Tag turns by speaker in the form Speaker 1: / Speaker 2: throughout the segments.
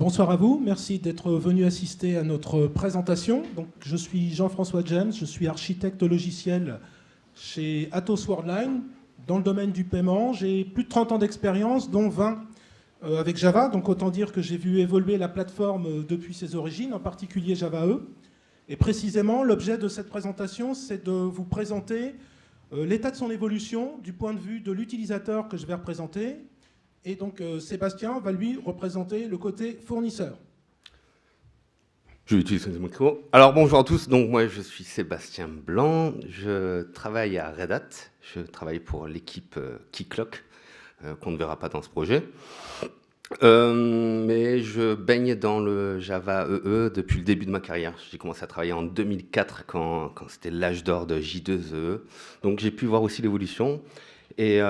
Speaker 1: Bonsoir à vous, merci d'être venu assister à notre présentation. Donc, je suis Jean-François James, je suis architecte logiciel chez Atos Worldline dans le domaine du paiement. J'ai plus de 30 ans d'expérience, dont 20 avec Java. Donc autant dire que j'ai vu évoluer la plateforme depuis ses origines, en particulier Java E. Et précisément, l'objet de cette présentation, c'est de vous présenter l'état de son évolution du point de vue de l'utilisateur que je vais représenter. Et donc Sébastien va lui représenter le côté fournisseur.
Speaker 2: Je vais utiliser ce micro. Alors bonjour à tous, donc moi je suis Sébastien Blanc, je travaille à Red Hat, je travaille pour l'équipe Keycloak, qu'on ne verra pas dans ce projet. Mais je baigne dans le Java EE depuis le début de ma carrière. J'ai commencé à travailler en 2004 quand c'était l'âge d'or de J2EE. Donc j'ai pu voir aussi l'évolution et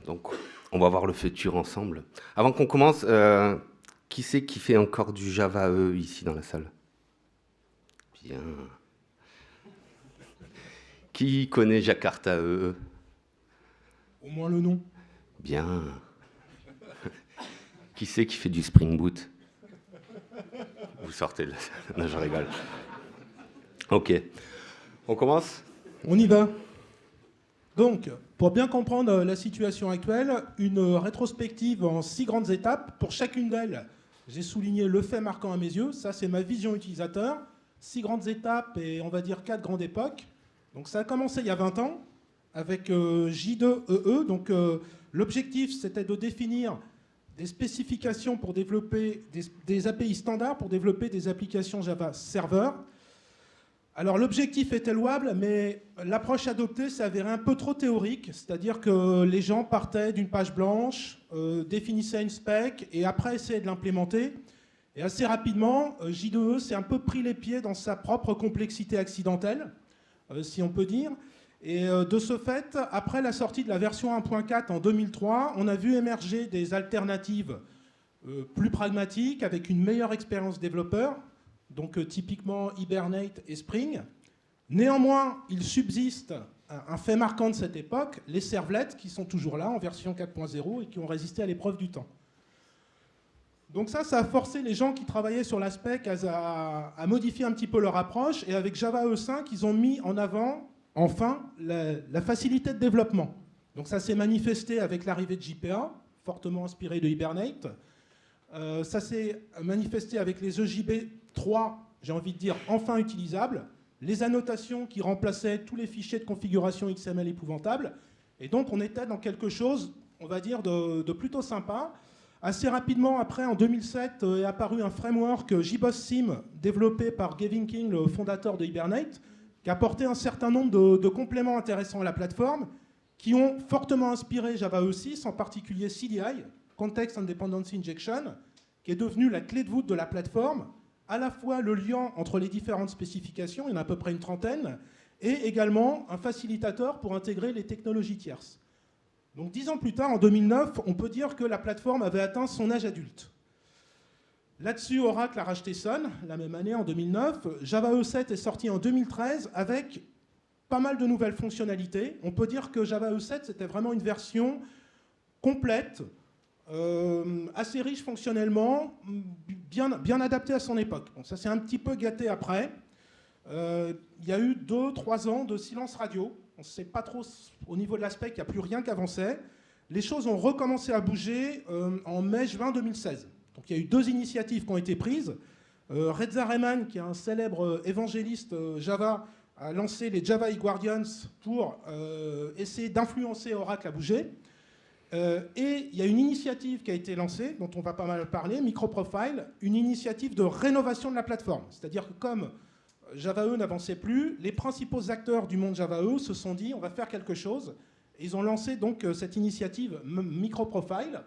Speaker 2: donc on va voir le futur ensemble. Avant qu'on commence, qui c'est qui fait encore du Java EE ici dans la salle? Bien. Qui connaît Jakarta EE?
Speaker 1: Au moins le nom.
Speaker 2: Bien. Qui c'est qui fait du Spring Boot? Vous sortez de la salle. Non, je rigole. Ok. On commence?
Speaker 1: On y va. Donc, pour bien comprendre la situation actuelle, une rétrospective en 6 grandes étapes. Pour chacune d'elles, j'ai souligné le fait marquant à mes yeux. Ça, c'est ma vision utilisateur. 6 grandes étapes et on va dire 4 grandes époques. Donc ça a commencé il y a 20 ans avec J2EE. Donc l'objectif, c'était de définir des spécifications pour développer des API standards pour développer des applications Java Server. Alors l'objectif était louable, mais l'approche adoptée s'est avérée un peu trop théorique, c'est-à-dire que les gens partaient d'une page blanche, définissaient une spec et après essayaient de l'implémenter. Et assez rapidement, J2E s'est un peu pris les pieds dans sa propre complexité accidentelle, si on peut dire. Et de ce fait, après la sortie de la version 1.4 en 2003, on a vu émerger des alternatives plus pragmatiques, avec une meilleure expérience développeur, donc typiquement Hibernate et Spring. Néanmoins, il subsiste un fait marquant de cette époque, les servlets qui sont toujours là en version 4.0 et qui ont résisté à l'épreuve du temps. Donc ça a forcé les gens qui travaillaient sur la spec à modifier un petit peu leur approche. Et avec Java E5, ils ont mis en avant, enfin, la facilité de développement. Donc ça s'est manifesté avec l'arrivée de JPA, fortement inspiré de Hibernate. Ça s'est manifesté avec les EJB3, j'ai envie de dire, enfin utilisables. Les annotations qui remplaçaient tous les fichiers de configuration XML épouvantables. Et donc on était dans quelque chose, on va dire, de plutôt sympa. Assez rapidement, après, en 2007, est apparu un framework JBossSim, développé par Gavin King, le fondateur de Hibernate, qui a apporté un certain nombre de compléments intéressants à la plateforme, qui ont fortement inspiré Java E6, en particulier CDI, Context and Dependency Injection, qui est devenu la clé de voûte de la plateforme, à la fois le lien entre les différentes spécifications, il y en a à peu près une trentaine, et également un facilitateur pour intégrer les technologies tierces. Donc 10 ans plus tard, en 2009, on peut dire que la plateforme avait atteint son âge adulte. Là-dessus, Oracle a racheté Sun, la même année, en 2009. Java E7 est sorti en 2013 avec pas mal de nouvelles fonctionnalités. On peut dire que Java E7, c'était vraiment une version complète, assez riche fonctionnellement, bien adaptée à son époque. Donc ça s'est un petit peu gâté après. Il y a eu 2-3 ans de silence radio. On ne sait pas trop, au niveau de l'aspect, il n'y a plus rien qui avançait. Les choses ont recommencé à bouger en mai-juin 2016. Donc il y a eu 2 initiatives qui ont été prises. Reza Rehman, qui est un célèbre évangéliste Java, a lancé les Java eGuardians pour essayer d'influencer Oracle à bouger. Et il y a une initiative qui a été lancée, dont on va pas mal parler, MicroProfile, une initiative de rénovation de la plateforme. C'est-à-dire que comme Java E n'avançait plus, les principaux acteurs du monde Java E se sont dit on va faire quelque chose. Et ils ont lancé donc cette initiative MicroProfile.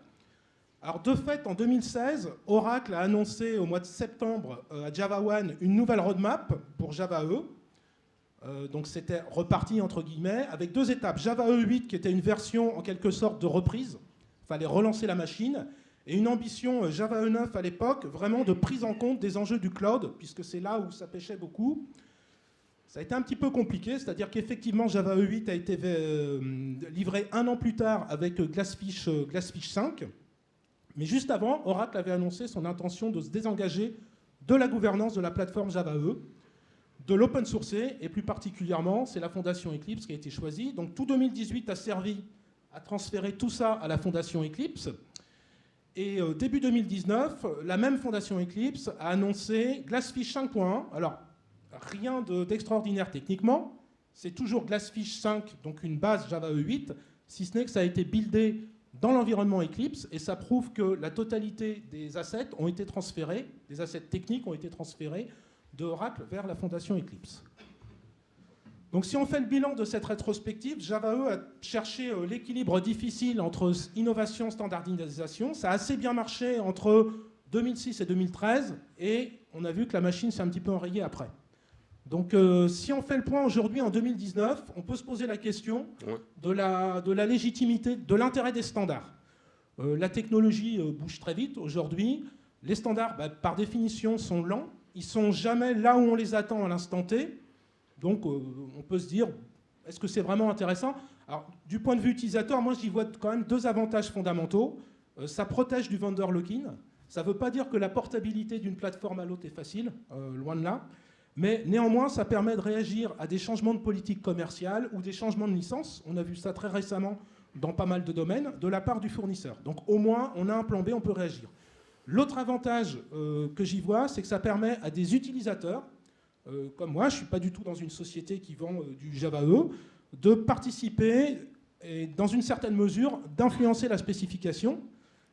Speaker 1: Alors de fait, en 2016, Oracle a annoncé au mois de septembre à Java One une nouvelle roadmap pour Java E. Donc c'était reparti entre guillemets avec 2 étapes. Java E8 qui était une version en quelque sorte de reprise, il fallait relancer la machine, et une ambition Java E9 à l'époque, vraiment de prise en compte des enjeux du cloud, puisque c'est là où ça pêchait beaucoup. Ça a été un petit peu compliqué, c'est-à-dire qu'effectivement Java E8 a été livré 1 an plus tard avec Glassfish 5. Mais juste avant, Oracle avait annoncé son intention de se désengager de la gouvernance de la plateforme Java EE, de l'open source, et plus particulièrement, c'est la fondation Eclipse qui a été choisie. Donc tout 2018 a servi à transférer tout ça à la fondation Eclipse. Et début 2019, la même fondation Eclipse a annoncé Glassfish 5.1. Alors, rien d'extraordinaire techniquement, c'est toujours Glassfish 5, donc une base Java E8, si ce n'est que ça a été buildé dans l'environnement Eclipse, et ça prouve que la totalité des assets ont été transférés, des assets techniques ont été transférés de Oracle vers la fondation Eclipse. Donc si on fait le bilan de cette rétrospective, Java EE a cherché l'équilibre difficile entre innovation et standardisation. Ça a assez bien marché entre 2006 et 2013, et on a vu que la machine s'est un petit peu enrayée après. Donc si on fait le point aujourd'hui, en 2019, on peut se poser la question de la légitimité, de l'intérêt des standards. La technologie bouge très vite aujourd'hui. Les standards, par définition, sont lents. Ils ne sont jamais là où on les attend à l'instant T. Donc, on peut se dire, est-ce que c'est vraiment intéressant? Alors, du point de vue utilisateur, moi, j'y vois quand même deux avantages fondamentaux. Ça protège du vendor lock-in. Ça ne veut pas dire que la portabilité d'une plateforme à l'autre est facile, loin de là. Mais néanmoins, ça permet de réagir à des changements de politique commerciale ou des changements de licence. On a vu ça très récemment dans pas mal de domaines, de la part du fournisseur. Donc, au moins, on a un plan B, on peut réagir. L'autre avantage que j'y vois, c'est que ça permet à des utilisateurs, comme moi, je ne suis pas du tout dans une société qui vend du Java EE, de participer et, dans une certaine mesure, d'influencer la spécification.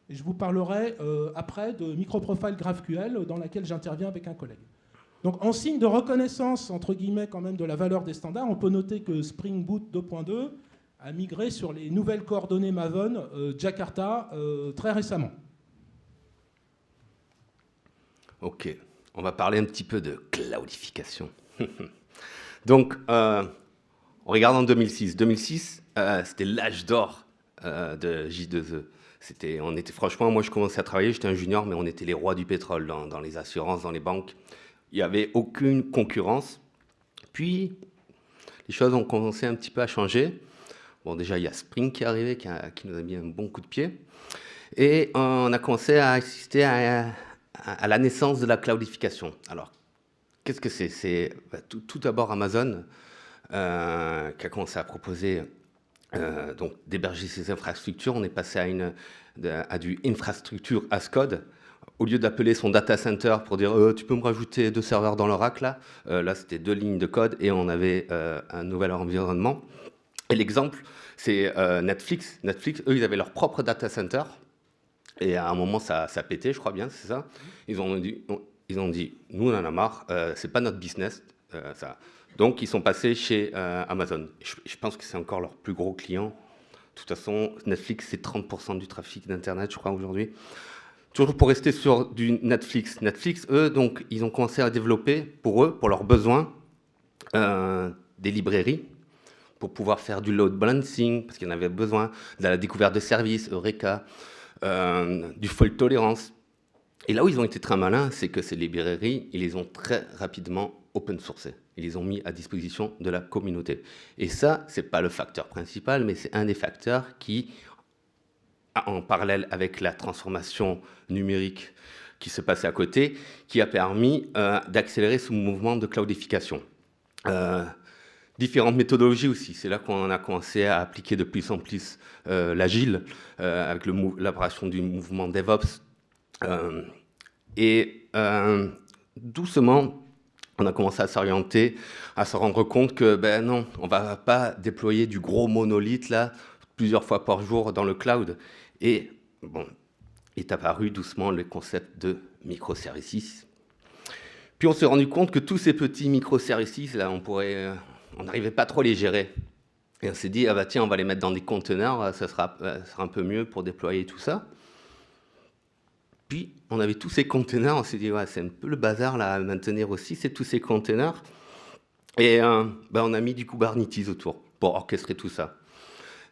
Speaker 1: Et je vous parlerai après de MicroProfile GraphQL, dans laquelle j'interviens avec un collègue. Donc, en signe de reconnaissance, entre guillemets, quand même, de la valeur des standards, on peut noter que Spring Boot 2.2 a migré sur les nouvelles coordonnées Maven Jakarta très récemment.
Speaker 2: Ok, on va parler un petit peu de cloudification. Donc, on regarde en 2006. 2006, c'était l'âge d'or de J2E. Franchement, moi je commençais à travailler, j'étais un junior, mais on était les rois du pétrole dans les assurances, dans les banques. Il n'y avait aucune concurrence. Puis, les choses ont commencé un petit peu à changer. Bon, déjà, il y a Spring qui est arrivé, qui nous a mis un bon coup de pied. Et on a commencé à assister à la naissance de la cloudification. Alors, qu'est-ce que c'est? C'est tout d'abord Amazon qui a commencé à proposer donc d'héberger ses infrastructures. On est passé à du infrastructure as code. Au lieu d'appeler son data center pour dire tu peux me rajouter 2 serveurs dans l'Oracle, là c'était 2 lignes de code et on avait un nouvel environnement. Et l'exemple, c'est Netflix. Netflix, eux, ils avaient leur propre data center. Et à un moment, ça pétait, je crois bien, c'est ça. Ils ont dit, nous, on en a marre, c'est pas notre business, ça. Donc, ils sont passés chez Amazon. Je pense que c'est encore leur plus gros client. De toute façon, Netflix, c'est 30% du trafic d'Internet, je crois, aujourd'hui. Toujours pour rester sur du Netflix. Netflix, eux, donc, ils ont commencé à développer, pour eux, pour leurs besoins, des librairies, pour pouvoir faire du load balancing, parce qu'ils en avaient besoin, de la découverte de services, Eureka, du fault tolerance. Et là où ils ont été très malins, c'est que ces librairies, ils les ont très rapidement open sourcées. Ils les ont mis à disposition de la communauté. Et ça, c'est pas le facteur principal, mais c'est un des facteurs qui, en parallèle avec la transformation numérique qui se passait à côté, qui a permis d'accélérer ce mouvement de cloudification. Différentes méthodologies aussi. C'est là qu'on a commencé à appliquer de plus en plus l'agile, avec l'apparition du mouvement DevOps. Doucement, on a commencé à s'orienter, à se rendre compte que non, on ne va pas déployer du gros monolithe là, plusieurs fois par jour dans le cloud. Et bon, est apparu doucement le concept de microservices. Puis on s'est rendu compte que tous ces petits microservices, là, on n'arrivait pas trop à les gérer. Et on s'est dit, ah bah tiens, on va les mettre dans des conteneurs, ça sera un peu mieux pour déployer tout ça. Puis, on avait tous ces conteneurs, on s'est dit, ouais, c'est un peu le bazar là, à maintenir aussi, c'est tous ces conteneurs. Et on a mis du Kubernetes autour pour orchestrer tout ça.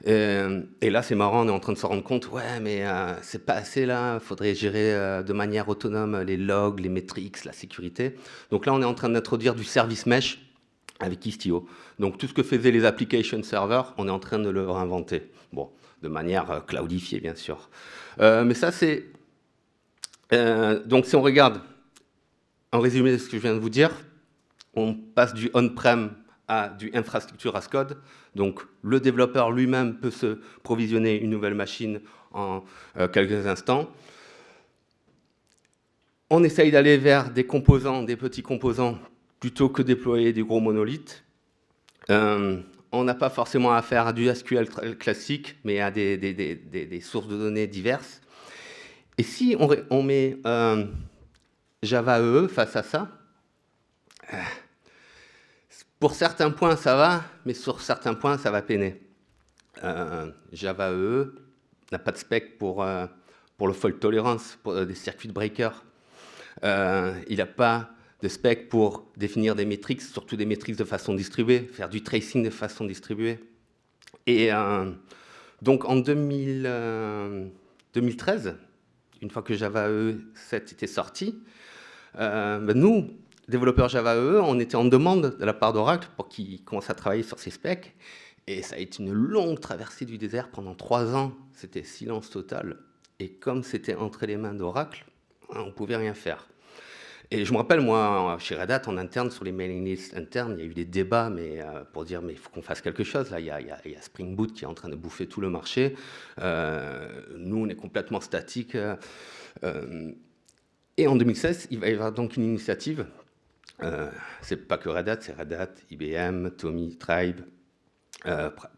Speaker 2: Et là, c'est marrant, on est en train de se rendre compte, ouais, mais c'est pas assez là, il faudrait gérer de manière autonome les logs, les metrics, la sécurité. Donc là, on est en train d'introduire du service mesh avec Istio. Donc tout ce que faisaient les application servers, on est en train de le réinventer. Bon, de manière cloudifiée, bien sûr. Mais ça, c'est Donc si on regarde, en résumé de ce que je viens de vous dire, on passe du on-prem à du infrastructure as code. Donc le développeur lui-même peut se provisionner une nouvelle machine en quelques instants. On essaye d'aller vers des composants, des petits composants, plutôt que déployer des gros monolithes. On n'a pas forcément affaire à du SQL classique, mais à des sources de données diverses. Et si on met Java EE face à ça, pour certains points ça va, mais sur certains points ça va peiner. Java EE n'a pas de spec pour le fault tolerance, pour des circuits breakers. Il n'a pas de spec pour définir des métriques, surtout des métriques de façon distribuée, faire du tracing de façon distribuée. Et donc en 2013, une fois que Java EE 7 était sorti, nous, développeurs Java EE, on était en demande de la part d'Oracle pour qu'ils commencent à travailler sur ces specs. Et ça a été une longue traversée du désert pendant 3 ans. C'était silence total. Et comme c'était entre les mains d'Oracle, on ne pouvait rien faire. Et je me rappelle, moi, chez Red Hat, en interne, sur les mailing lists internes, il y a eu des débats pour dire mais il faut qu'on fasse quelque chose. Là, il y a Spring Boot qui est en train de bouffer tout le marché. Nous, on est complètement statique. Et en 2016, il va y avoir donc une initiative. C'est pas que Red Hat, c'est Red Hat, IBM, Tommy, Tribe,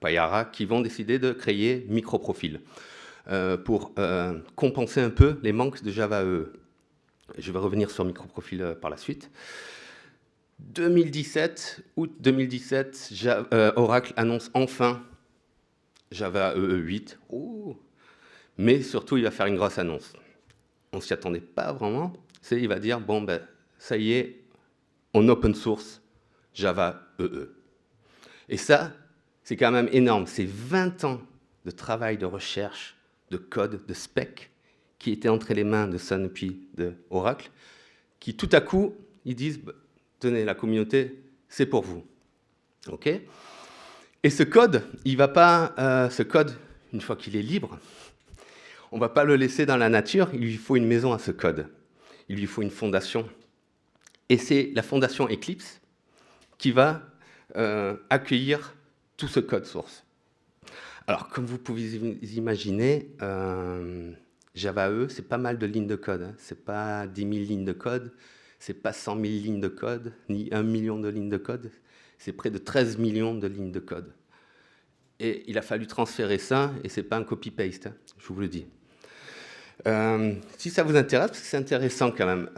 Speaker 2: Payara, qui vont décider de créer MicroProfil pour compenser un peu les manques de Java EE. Je vais revenir sur MicroProfil par la suite. 2017, août 2017, Oracle annonce enfin Java EE 8. Mais surtout, il va faire une grosse annonce. On ne s'y attendait pas vraiment. Il va dire, bon, ben, ça y est, on open source Java EE. Et ça, c'est quand même énorme. C'est 20 ans de travail de recherche, de code, de spec, qui étaient entre les mains de Sun puis de Oracle, qui tout à coup, ils disent, tenez, la communauté, c'est pour vous. OK ? Et ce code, il va pas, ce code, une fois qu'il est libre, on ne va pas le laisser dans la nature, il lui faut une maison à ce code. Il lui faut une fondation. Et c'est la fondation Eclipse qui va accueillir tout ce code source. Alors, comme vous pouvez imaginer, Java EE, c'est pas mal de lignes de code. Hein. C'est pas 10 000 lignes de code, c'est pas 100 000 lignes de code, ni 1 million de lignes de code. C'est près de 13 millions de lignes de code. Et il a fallu transférer ça, et c'est pas un copy-paste, hein, je vous le dis. Si ça vous intéresse, parce que c'est intéressant quand même,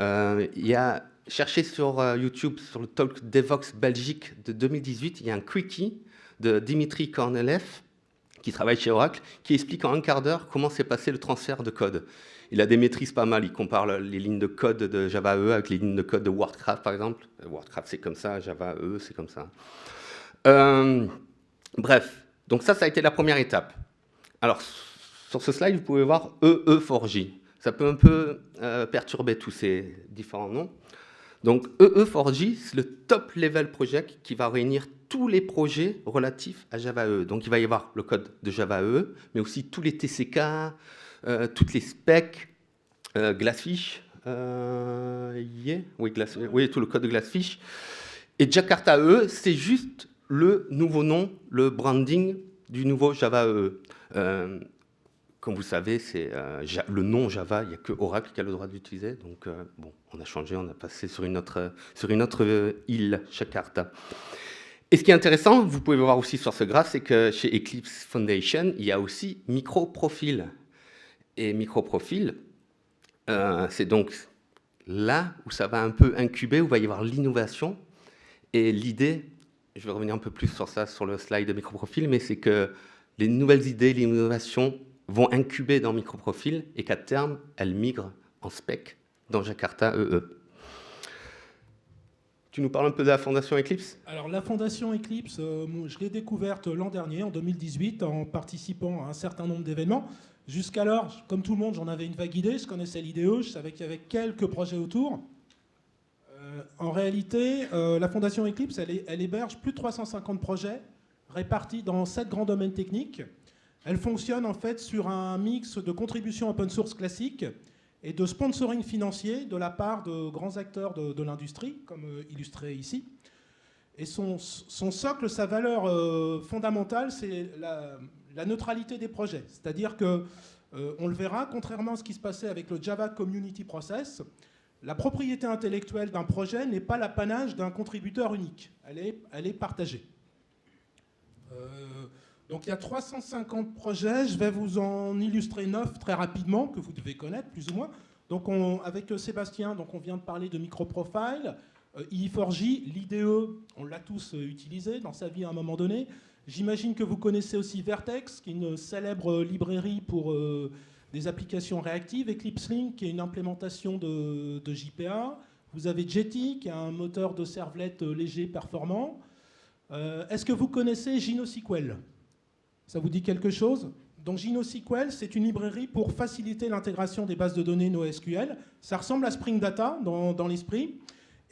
Speaker 2: cherchez sur YouTube, sur le Talk Devox Belgique de 2018, il y a un quickie de Dimitri Kornelev, qui travaille chez Oracle, qui explique en un quart d'heure comment s'est passé le transfert de code. Il a des maîtrises pas mal, il compare les lignes de code de Java EE avec les lignes de code de WordCraft, par exemple. WordCraft, c'est comme ça, Java EE, c'est comme ça. Bref, donc ça a été la première étape. Alors, sur ce slide, vous pouvez voir EE4J. Ça peut un peu perturber tous ces différents noms. Donc, EE4J, c'est le top level project qui va réunir tous les projets relatifs à Java EE. Donc, il va y avoir le code de Java EE, mais aussi tous les TCK, toutes les specs, Glassfish, oui, tout le code de Glassfish. Et Jakarta EE, c'est juste le nouveau nom, le branding du nouveau Java EE. Comme vous savez, c'est le nom Java, il n'y a que Oracle qui a le droit d'utiliser. Donc, bon, on a changé, on a passé sur une autre île, Jakarta. Et ce qui est intéressant, vous pouvez voir aussi sur ce graphe, c'est que chez Eclipse Foundation, il y a aussi MicroProfil. Et MicroProfil, c'est donc là où ça va un peu incuber, où il va y avoir l'innovation. Et l'idée, je vais revenir un peu plus sur ça, sur le slide de MicroProfil, mais c'est que les nouvelles idées, l'innovation vont incuber dans MicroProfil et qu'à terme, elles migrent en spec dans Jakarta EE. Tu nous parles un peu de la fondation Eclipse ?
Speaker 1: Alors la fondation Eclipse, je l'ai découverte l'an dernier, en 2018, en participant à un certain nombre d'événements. Jusqu'alors, comme tout le monde, j'en avais une vague idée, je connaissais l'IDE, je savais qu'il y avait quelques projets autour. En réalité, la fondation Eclipse, elle héberge plus de 350 projets répartis dans 7 grands domaines techniques. Elle fonctionne en fait sur un mix de contributions open source classiques et de sponsoring financier de la part de grands acteurs de l'industrie, comme illustré ici. Et son socle, sa valeur fondamentale, c'est la neutralité des projets. C'est-à-dire que, on le verra, contrairement à ce qui se passait avec le Java Community Process, la propriété intellectuelle d'un projet n'est pas l'apanage d'un contributeur unique. Elle est partagée. Donc il y a 350 projets, je vais vous en illustrer 9 très rapidement, que vous devez connaître plus ou moins. Donc avec Sébastien, donc on vient de parler de MicroProfile, i4j, l'IDE, on l'a tous utilisé dans sa vie à un moment donné. J'imagine que vous connaissez aussi Vertex, qui est une célèbre librairie pour des applications réactives, EclipseLink, qui est une implémentation de JPA. Vous avez Jetty, qui est un moteur de servlet léger, performant. Est-ce que vous connaissez GinoSQL ? Ça vous dit quelque chose ? Donc GinoSQL, c'est une librairie pour faciliter l'intégration des bases de données NoSQL. Ça ressemble à Spring Data dans l'esprit.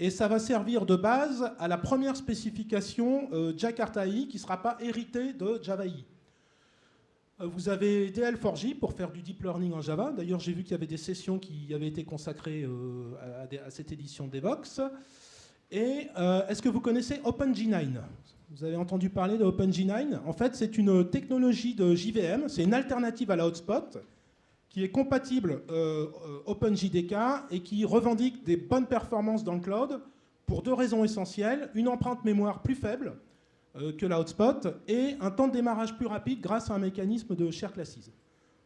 Speaker 1: Et ça va servir de base à la première spécification Jakarta EE qui ne sera pas héritée de Java EE. Vous avez DL4j pour faire du deep learning en Java. D'ailleurs, j'ai vu qu'il y avait des sessions qui avaient été consacrées à cette édition d'Evox. Et est-ce que vous connaissez OpenG9 ? Vous avez entendu parler de OpenG9 ? En fait, c'est une technologie de JVM, c'est une alternative à la hotspot, qui est compatible OpenJDK et qui revendique des bonnes performances dans le cloud pour 2 raisons essentielles. Une empreinte mémoire plus faible que la hotspot et un temps de démarrage plus rapide grâce à un mécanisme de share classes.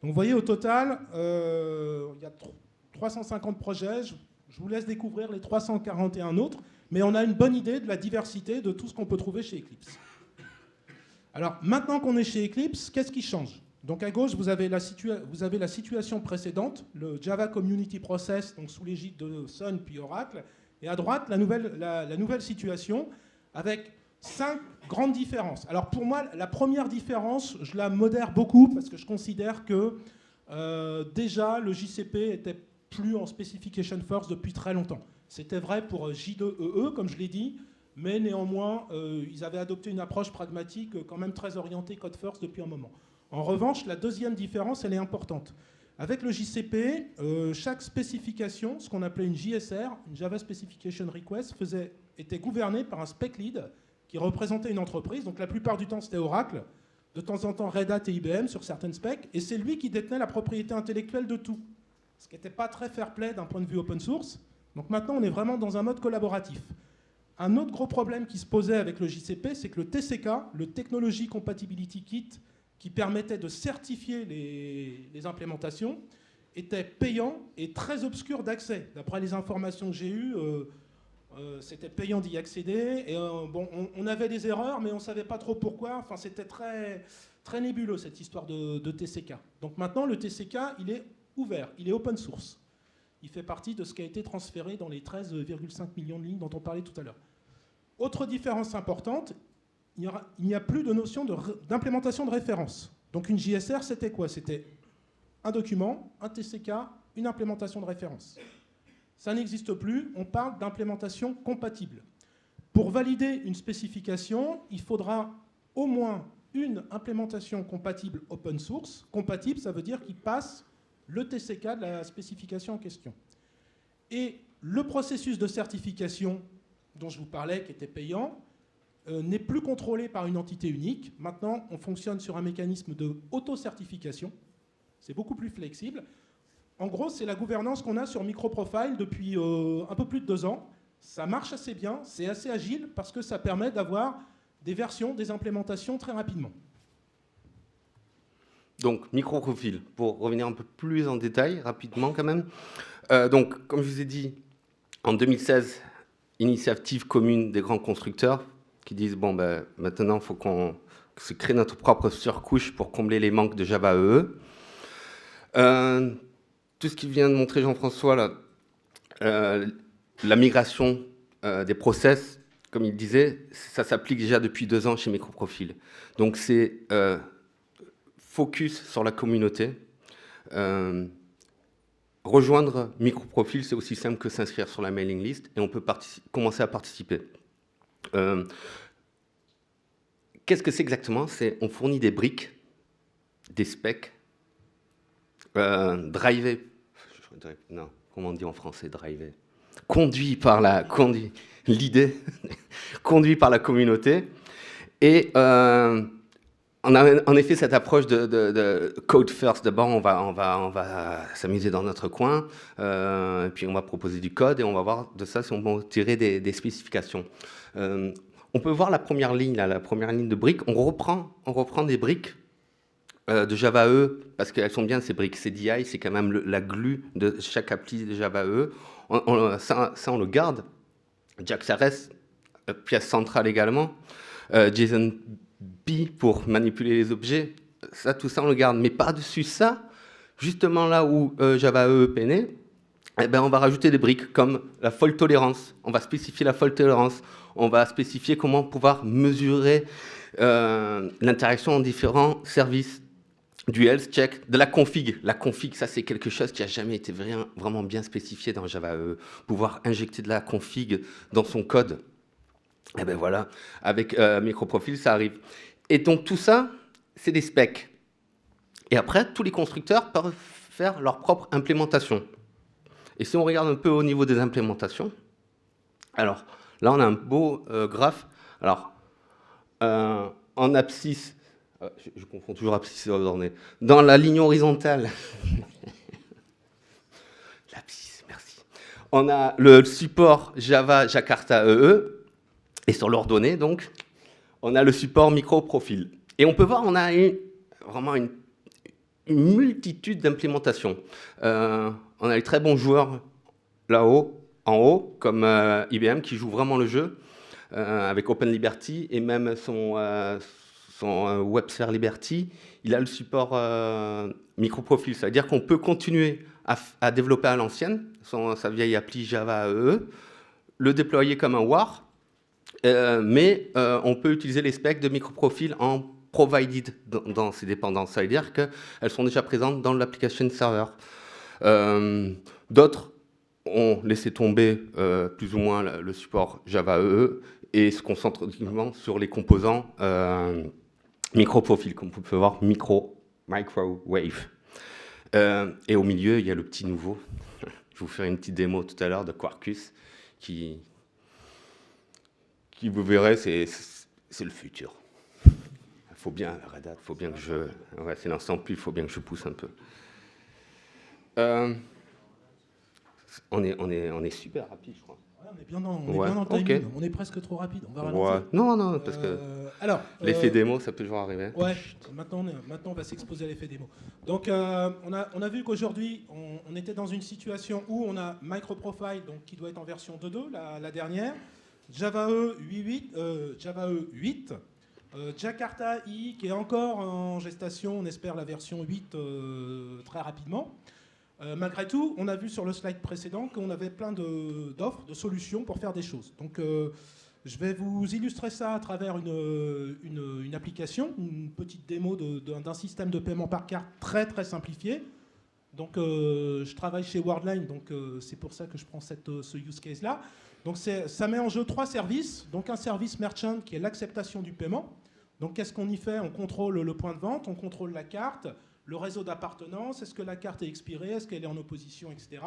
Speaker 1: Donc vous voyez, au total, il y a 350 projets. Je vous laisse découvrir les 341 autres, mais on a une bonne idée de la diversité de tout ce qu'on peut trouver chez Eclipse. Alors, maintenant qu'on est chez Eclipse, qu'est-ce qui change ? Donc à gauche, vous avez la situation précédente, le Java Community Process, donc sous l'égide de Sun puis Oracle, et à droite, la nouvelle situation, avec 5 grandes différences. Alors pour moi, la première différence, je la modère beaucoup, parce que je considère que déjà, le JCP était plus en Specification First depuis très longtemps. C'était vrai pour J2EE, comme je l'ai dit, mais néanmoins, ils avaient adopté une approche pragmatique quand même très orientée Code First depuis un moment. En revanche, la deuxième différence, elle est importante. Avec le JCP, chaque spécification, ce qu'on appelait une JSR, une Java Specification Request, était gouvernée par un spec lead qui représentait une entreprise. Donc la plupart du temps, c'était Oracle, de temps en temps Red Hat et IBM sur certaines specs, et c'est lui qui détenait la propriété intellectuelle de tout, ce qui n'était pas très fair-play d'un point de vue open source. Donc maintenant, on est vraiment dans un mode collaboratif. Un autre gros problème qui se posait avec le JCP, c'est que le TCK, le Technology Compatibility Kit, qui permettait de certifier les implémentations, était payant et très obscur d'accès. D'après les informations que j'ai eues, c'était payant d'y accéder. Et, bon, on avait des erreurs, mais on ne savait pas trop pourquoi. Enfin, c'était très, très nébuleux, cette histoire de TCK. Donc maintenant, le TCK, il est ouvert, il est open source. Il fait partie de ce qui a été transféré dans les 13,5 millions de lignes dont on parlait tout à l'heure. Autre différence importante, il n'y a plus de notion d'implémentation de référence. Donc une JSR, c'était quoi ? C'était un document, un TCK, une implémentation de référence. Ça n'existe plus, on parle d'implémentation compatible. Pour valider une spécification, il faudra au moins une implémentation compatible open source. Compatible, ça veut dire qu'il passe le TCK de la spécification en question. Et le processus de certification dont je vous parlais, qui était payant, n'est plus contrôlé par une entité unique. Maintenant, on fonctionne sur un mécanisme de auto-certification. C'est beaucoup plus flexible. En gros, c'est la gouvernance qu'on a sur MicroProfile depuis un peu plus de 2 ans. Ça marche assez bien, c'est assez agile, parce que ça permet d'avoir des versions, des implémentations très rapidement.
Speaker 2: Donc, MicroProfile, pour revenir un peu plus en détail, rapidement quand même. Donc, comme je vous ai dit, en 2016, initiative commune des grands constructeurs qui disent, bon, ben, maintenant, il faut qu'on se crée notre propre surcouche pour combler les manques de Java EE. Tout ce qu'il vient de montrer Jean-François, là, la migration des process, comme il disait, ça s'applique déjà depuis 2 ans chez MicroProfile. Donc, c'est focus sur la communauté. Rejoindre MicroProfile, c'est aussi simple que s'inscrire sur la mailing list et on peut commencer à participer. Qu'est-ce que c'est exactement ? On fournit des briques, des specs, drivés, Non, comment on dit en français, driver? Conduit par l'idée, conduit par la communauté. Et on a en effet cette approche de code first. D'abord, on va s'amuser dans notre coin, et puis on va proposer du code et on va voir de ça si on peut tirer des spécifications. On peut voir la première ligne, là, la première ligne de briques. On reprend des briques de Java EE, parce qu'elles sont bien ces briques. CDI, c'est quand même la glue de chaque appli de Java EE. Ça, on le garde. JAX-RS, pièce centrale également. JSON-B pour manipuler les objets. Ça, tout ça, on le garde. Mais par-dessus ça, justement là où Java EE est né, eh ben, on va rajouter des briques comme la fault tolérance. On va spécifier la fault tolérance. On va spécifier comment pouvoir mesurer l'interaction en différents services. Du health check, de la config. La config, ça c'est quelque chose qui n'a jamais été vraiment bien spécifié dans Java EE. Pouvoir injecter de la config dans son code. Et ben voilà, avec MicroProfile, ça arrive. Et donc tout ça, c'est des specs. Et après, tous les constructeurs peuvent faire leur propre implémentation. Et si on regarde un peu au niveau des implémentations, alors là on a un beau graphe. Alors, en abscisse, je confonds toujours abscisse et ordonnée. Dans la ligne horizontale, l'abscisse, merci. On a le support Java Jakarta EE, et sur l'ordonnée, donc, on a le support micro-profil. Et on peut voir, on a vraiment une multitude d'implémentations. On a les très bons joueurs là-haut, en haut, comme IBM, qui joue vraiment le jeu, avec OpenLiberty, et même son WebSphere Liberty, il a le support micro-profil. Ça veut dire qu'on peut continuer à développer à l'ancienne, sa vieille appli Java EE, le déployer comme un WAR, mais on peut utiliser les specs de micro-profil en provided dans ces dépendances. Ça veut dire qu'elles sont déjà présentes dans l'application server. D'autres ont laissé tomber plus ou moins le support Java EE et se concentrent uniquement sur les composants micro-profil, comme vous pouvez voir, microwave. Et au milieu, il y a le petit nouveau. Je vais vous faire une petite démo tout à l'heure de Quarkus, qui vous verrez, c'est le futur. Il faut bien, Red Hat, il faut bien que je... Ouais, c'est l'instant plus, il faut bien que je pousse un peu. On est super rapide, je crois.
Speaker 1: Ouais, on est bien dans le timing. Okay. On est presque trop rapide. On va ralentir.
Speaker 2: Ouais. Non, parce que l'effet démo, ça peut toujours arriver.
Speaker 1: Ouais, maintenant on va s'exposer à l'effet démo. Donc, on a vu qu'aujourd'hui, on était dans une situation où on a MicroProfile, donc, qui doit être en version 2.2, la dernière, Java EE 8, Jakarta II, qui est encore en gestation, on espère la version 8 très rapidement. Malgré tout, on a vu sur le slide précédent qu'on avait plein d'offres, de solutions pour faire des choses. Donc, je vais vous illustrer ça à travers une application, une petite démo d'un système de paiement par carte très très simplifié. Donc, je travaille chez Worldline, donc c'est pour ça que je prends ce use case-là. Donc, ça met en jeu 3 services. Donc, un service merchant qui est l'acceptation du paiement. Donc, qu'est-ce qu'on y fait? On contrôle le point de vente, on contrôle la carte, le réseau d'appartenance, est-ce que la carte est expirée, est-ce qu'elle est en opposition, etc.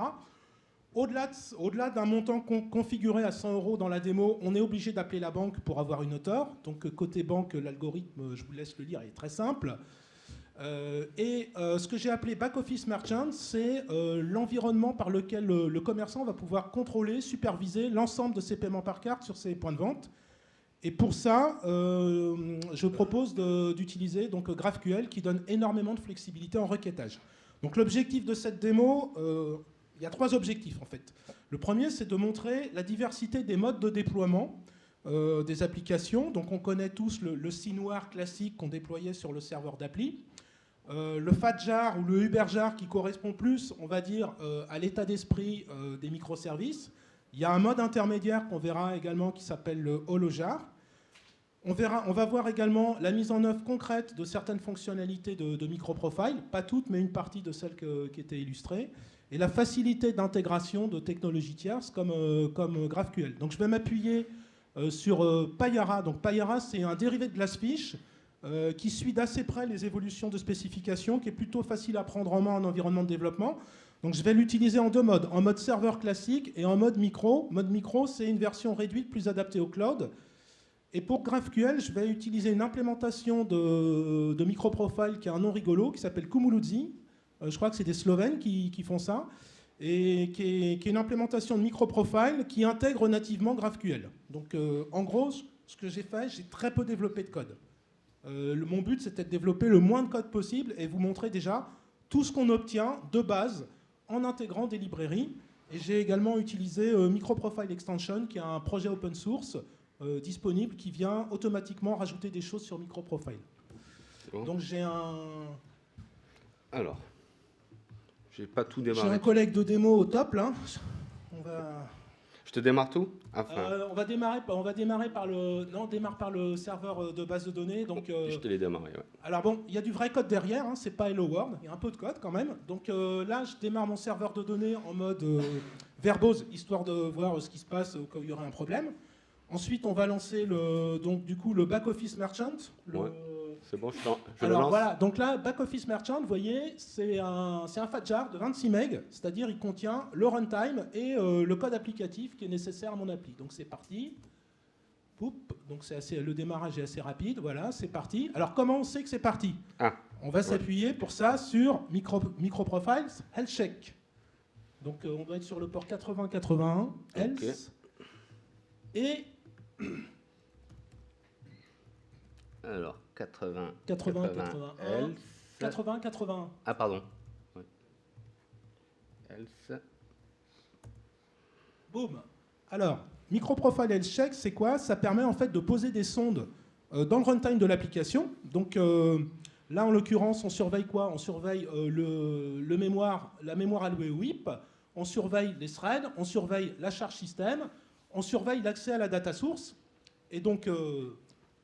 Speaker 1: Au-delà d'un montant configuré à 100 € dans la démo, on est obligé d'appeler la banque pour avoir une auteur. Donc côté banque, l'algorithme, je vous laisse le lire, il est très simple. Ce que j'ai appelé Back Office Merchant, c'est l'environnement par lequel le commerçant va pouvoir contrôler, superviser l'ensemble de ses paiements par carte sur ses points de vente. Et pour ça, je propose d'utiliser donc GraphQL qui donne énormément de flexibilité en requêtage. Donc l'objectif de cette démo, il y a 3 objectifs en fait. Le premier, c'est de montrer la diversité des modes de déploiement des applications. Donc on connaît tous le SINWAR classique qu'on déployait sur le serveur d'appli. Le FATJAR ou le UberJAR qui correspond plus, on va dire, à l'état d'esprit des microservices. Il y a un mode intermédiaire qu'on verra également qui s'appelle le HoloJAR. On va voir également la mise en œuvre concrète de certaines fonctionnalités de MicroProfile, pas toutes, mais une partie de celles qui étaient illustrées, et la facilité d'intégration de technologies tierces comme GraphQL. Donc je vais m'appuyer sur Payara. Donc Payara, c'est un dérivé de Glassfish qui suit d'assez près les évolutions de spécification, qui est plutôt facile à prendre en main en environnement de développement. Donc je vais l'utiliser en deux modes, en mode serveur classique et en mode micro. Mode micro, c'est une version réduite plus adaptée au cloud. Et pour GraphQL, je vais utiliser une implémentation de MicroProfile qui a un nom rigolo, qui s'appelle Kumuludzi. Je crois que c'est des Slovènes qui font ça. Et qui est une implémentation de MicroProfile qui intègre nativement GraphQL. Donc en gros, ce que j'ai fait, j'ai très peu développé de code. Mon but, c'était de développer le moins de code possible et vous montrer déjà tout ce qu'on obtient de base en intégrant des librairies. Et j'ai également utilisé MicroProfile Extension, qui est un projet open source disponible qui vient automatiquement rajouter des choses sur MicroProfile.
Speaker 2: Bon.
Speaker 1: Donc j'ai un...
Speaker 2: Alors, j'ai pas tout
Speaker 1: J'ai
Speaker 2: démarré.
Speaker 1: un collègue de démo au top, là. On va...
Speaker 2: Je te démarre tout? Enfin,
Speaker 1: on va démarrer par le... Non, on démarre par le serveur de base de données. Donc,
Speaker 2: je te l'ai démarré, ouais.
Speaker 1: alors bon, il y a du vrai code derrière, hein, c'est pas Hello World, il y a un peu de code quand même. Donc là, je démarre mon serveur de données en mode verbose, histoire de voir ce qui se passe au cas où il y aurait un problème. Ensuite, on va lancer le back-office merchant.
Speaker 2: Ouais. C'est bon, je le
Speaker 1: Alors
Speaker 2: lance.
Speaker 1: voilà, donc là, back-office merchant, vous voyez, c'est un FATJAR de 26 MB, c'est-à-dire il contient le runtime et le code applicatif qui est nécessaire à mon appli. Donc c'est parti. Poup. Donc le démarrage est assez rapide, voilà, c'est parti. Alors comment on sait que c'est parti? On va s'appuyer pour ça sur MicroProfiles Health Check. Donc on doit être sur le port 8081 Health.
Speaker 2: Okay.
Speaker 1: Et
Speaker 2: alors 80
Speaker 1: 81.
Speaker 2: Ah pardon. Oui. Else.
Speaker 1: Boum. Alors, MicroProfile Health Check, c'est quoi? Ça permet en fait de poser des sondes dans le runtime de l'application. Donc là, en l'occurrence, on surveille quoi? On surveille la mémoire allouée au WIP, on surveille les threads, on surveille la charge système, on surveille l'accès à la data source. Et donc,